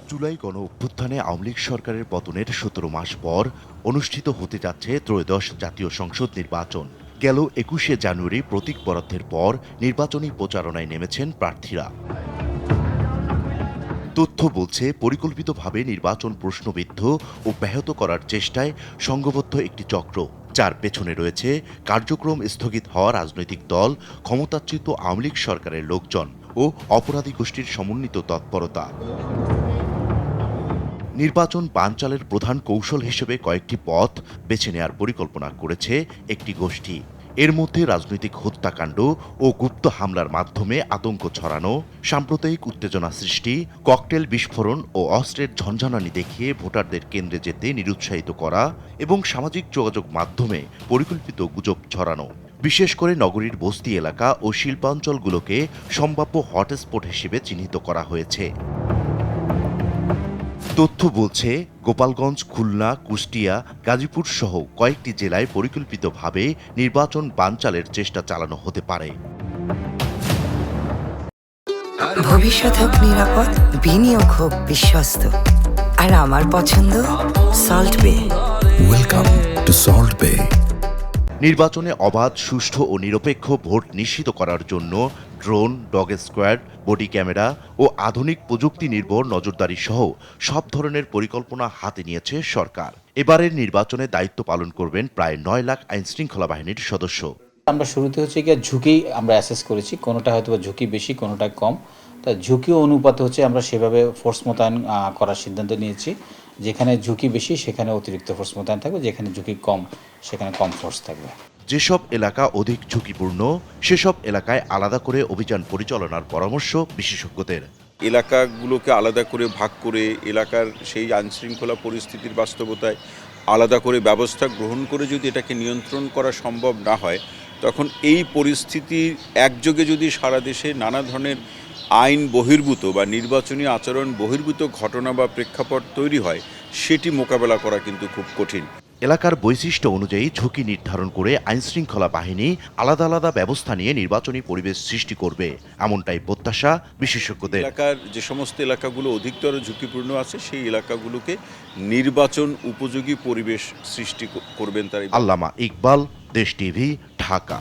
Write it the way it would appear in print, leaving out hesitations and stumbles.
জুলাই গণ অভ্যুত্থানে আওয়ামী লীগ সরকারের পতনের ১৭ মাস পর অনুষ্ঠিত হতে যাচ্ছে ত্রয়োদশ জাতীয় সংসদ নির্বাচন। গেল ২১শে জানুয়ারি প্রতীক বরাদ্দের পর নির্বাচনী প্রচারণায় নেমেছেন প্রার্থীরা। তথ্য বলছে পরিকল্পিতভাবে নির্বাচন প্রশ্নবিদ্ধ ও ব্যাহত করার চেষ্টায় সংঘবদ্ধ একটি চক্র, যার পেছনে রয়েছে কার্যক্রম স্থগিত হওয়া রাজনৈতিক দল, ক্ষমতাচ্যুত আওয়ামী লীগ সরকারের লোকজন ও অপরাধী গোষ্ঠীর সমন্বিত তৎপরতা। নির্বাচন বানচালের প্রধান কৌশল হিসেবে কয়েকটি পথ বেছে নেয়ার পরিকল্পনা করেছে একটি গোষ্ঠী। এর মধ্যে রাজনৈতিক হত্যাকাণ্ড ও গুপ্ত হামলার মাধ্যমে আতঙ্ক ছড়ানো, সাম্প্রদায়িক উত্তেজনা সৃষ্টি, ককটেল বিস্ফোরণ ও অস্ত্রের ঝঞ্ঝানি দেখিয়ে ভোটারদের কেন্দ্রে যেতে নিরুৎসাহিত করা এবং সামাজিক যোগাযোগ মাধ্যমে পরিকল্পিত গুজব ছড়ানো। বিশেষ করে নগরীর বস্তি এলাকা ও শিল্পাঞ্চলগুলোকে সম্ভাব্য হটস্পট হিসেবে চিহ্নিত করা হয়েছে। তথ্য বলছে গোপালগঞ্জ, খুলনা, কুষ্টিয়া, গাজীপুর সহ কয়েকটি জেলায় পরিকল্পিতভাবে নির্বাচন বানচালের চেষ্টা চালানো হতে পারে। ভবিষ্যৎ হোক নিরাপদ, বিনিয়োগ হোক বিশ্বস্ত, আর আমার পছন্দ সল্ট বে। ওয়েলকাম টু সল্ট বে। নির্বাচনে অবাধ, সুষ্ঠু ও নিরপেক্ষ ভোট নিশ্চিত করার জন্য drone, dog squad, body camera ও আধুনিক প্রযুক্তি নির্ভর নজরদারি সহ সব ধরনের পরিকল্পনা হাতে নিয়েছে সরকার। এবারের নির্বাচনে দায়িত্ব পালন করবেন প্রায় ৯ লাখ আইনশৃঙ্খলা বাহিনীর সদস্য। আমরা শুরুতে হচ্ছে গিয়ে ঝুঁকি আমরা অ্যাসেস করেছি, কোনোটা হয়তো ঝুঁকি বেশি, কোনোটা কম। তা ঝুঁকি অনুপাতে হচ্ছে আমরা সেভাবে ফোর্স মোতায়েন করার সিদ্ধান্ত নিয়েছি। যেখানে ঝুঁকি বেশি সেখানে অতিরিক্ত ফোর্স মোতায়েন থাকবে, যেখানে ঝুঁকি কম সেখানে কম ফোর্স থাকবে। যেসব এলাকা অধিক ঝুঁকিপূর্ণ সেসব এলাকায় আলাদা করে অভিযান পরিচালনার পরামর্শ বিশেষজ্ঞদের। এলাকাগুলোকে আলাদা করে ভাগ করে এলাকার সেই আইনশৃঙ্খলা পরিস্থিতির বাস্তবতায় আলাদা করে ব্যবস্থা গ্রহণ করে যদি এটাকে নিয়ন্ত্রণ করা সম্ভব না হয়, তখন এই পরিস্থিতির একযোগে যদি সারা দেশে নানা ধরনের আইন বহির্ভূত বা নির্বাচনী আচরণ বহির্ভূত ঘটনা বা প্রেক্ষাপট তৈরি হয়, সেটি মোকাবেলা করা কিন্তু খুব কঠিন। এলাকার বৈশিষ্ট্য অনুযায়ী ঝুঁকি নির্ধারণ করে আইনশৃঙ্খলা বাহিনী আলাদা আলাদা ব্যবস্থা নিয়ে নির্বাচনী পরিবেশ সৃষ্টি করবে, এমনটাই প্রত্যাশা বিশেষজ্ঞদের। এলাকার যে সমস্ত এলাকাগুলো অধিকতর ঝুঁকিপূর্ণ আছে সেই এলাকাগুলোকে নির্বাচন উপযোগী পরিবেশ সৃষ্টি করবেন তারা। আল্লামা ইকবাল, দেশ টিভি, ঢাকা।